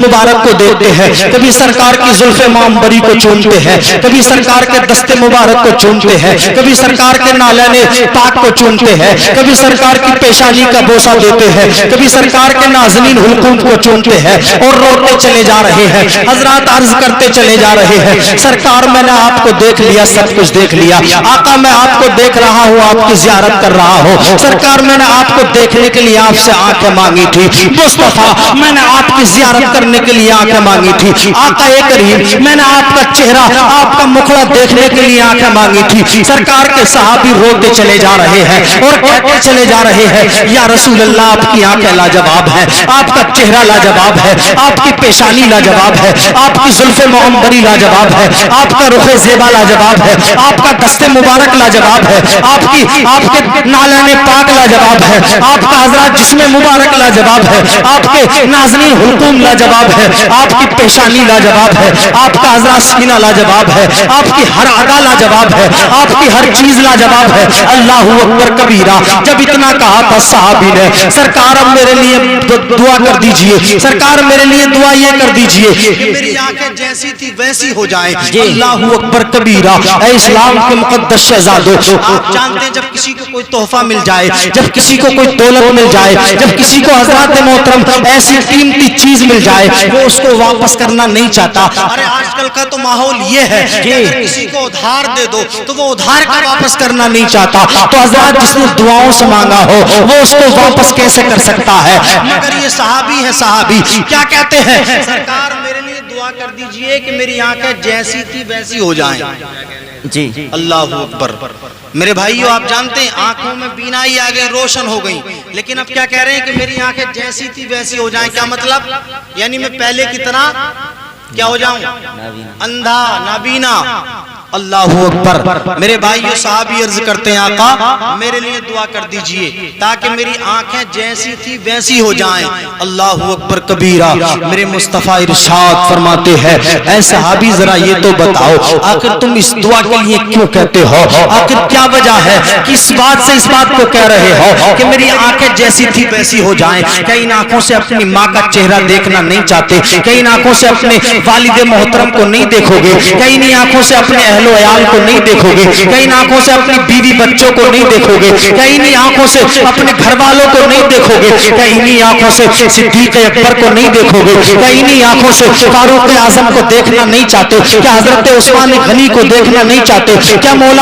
मुबारक को देखते हैं, कभी सरकार की जुल्फे मामबरी को चूमते हैं, कभी सरकार के दस्ते मुबारक को चूमते हैं, कभी सरकार के नालैने पाक को चूमते हैं, कभी सरकार की पेशानी का बोसा देते हैं, कभी सरकार के नाज़नीन हुल्कूम को चूमते हैं और रोते चले जा रहे हैं। हजरात अर्ज करते चले जा रहे हैं, सरकार मैंने आपको देख लिया, सब कुछ देख लिया। आका मैं आपको देख रहा हूँ, आपकी ज़ियारत कर रहा हूँ। सरकार मैंने आपको देखने के लिए आपसे आंखें मांगी थी। मुस्तफा मैंने आपकी ज़ियारत करने के लिए आंखें मांगी थी। आका करीम मैंने आपका चेहरा, आपका मुखड़ा देखने के लिए आंखें मांगी थी। सरकार के सहाबी रोते चले जा रहे हैं और कहते चले जा रहे हैं, या रसूल अल्लाह आपकी आंखें लाजवाब है, आपका चेहरा लाजवाब है, आपकी पेशानी लाजवाब है, आपकी जुल्फे मुअम्बरी लाजवाब है, आपका रुखे ज़ेबा लाजवाब है, आपका दस्ते मुबारक लाजवाब है, आपके नालाने पाक लाजवाब है, आपका हजरत जिस्म मुबारक लाजवाब है, आपके नाज़नीन हुल्कूम लाजवाब है, आपकी पेशानी लाजवाब है, आपका हजरत सीना लाजवाब है, आपकी हर अदा लाजवाब है, आपकी हर चीज लाजवाब है। अल्लाहू अकबर कबीरा। जब इतना कहा था साहबी ने, सरकार अब मेरे लिए दुआ कर दीजिए, सरकार मेरे लिए दुआ ये कर दीजिए कि मेरी आंखें जैसी थी वैसी हो जाए। अल्लाहू अकबर कबीरा। ऐ इस्लाम के मुक़द्दस शहज़ादों, आप जानते हैं जब किसी को कोई तोहफा मिल जाए, जब किसी को कोई दौलत मिल जाए, जब किसी को हज़रत मोहतरम ऐसी कीमती चीज मिल जाए, वो उसको वापस करना नहीं चाहता। अरे आजकल का तो माहौल ये है कि अगर किसी को उधार दे दो तो वो उधार का वापस करना नहीं चाहता। तो हज़रत जिसने दुआओं से मांगा हो वो उसको वापस कैसे कर सकता है? मगर ये सहाबी है, सहाबी क्या कहते हैं, सरकार मेरे लिए दुआ कर दीजिए कि मेरी आंखें जैसी थी वैसी हो जाएं। जी अल्लाहू अकबर। मेरे भाइयों आप जानते हैं आंखों में बीनाई आ गई, रोशन हो गई, लेकिन अब क्या कह रहे हैं कि मेरी आंखें जैसी थी वैसी हो जाएं। क्या मतलब? यानी मैं पहले की तरह क्या हो जाऊं? अंधा, नाबीना। अल्लाहू अकबर। मेरे भाइयों साहबी अर्ज करते हैं, आका मेरे लिए दुआ कर दीजिए ताकि मेरी आंखें जैसी थी वैसी हो जाएं। अल्लाहू अकबर कबीरा। मेरे मुस्तफा इरशाद फरमाते हैं, ऐ सहाबी जरा ये तो बताओ, आखिर तुम इस दुआ के लिए क्यों कहते हो? आखिर क्या वजह है कि इस बात से इस बात को कह रहे हो कि मेरी आंखें जैसी थी वैसी हो जाएं? कई इन आंखों से अपनी माँ का चेहरा देखना नहीं चाहते, कई इन आंखों से अपने वालिद मोहतरम को नहीं देखोगे, कई इन आंखों से अपने अहलो अयाल को नहीं देखोगे, कई इन आंखों से अपनी बीवी बच्चों को नहीं देखोगे, कई इन आंखों से अपने घर वालों को नहीं देखोगे, कई इन आंखों से सिद्दीक अकबर को नहीं देखोगे, कई इन आंखों से फारूक आजम को देखना नहीं चाहते, क्या हजरत उस्मान गनी को देखना नहीं चाहते, क्या मौला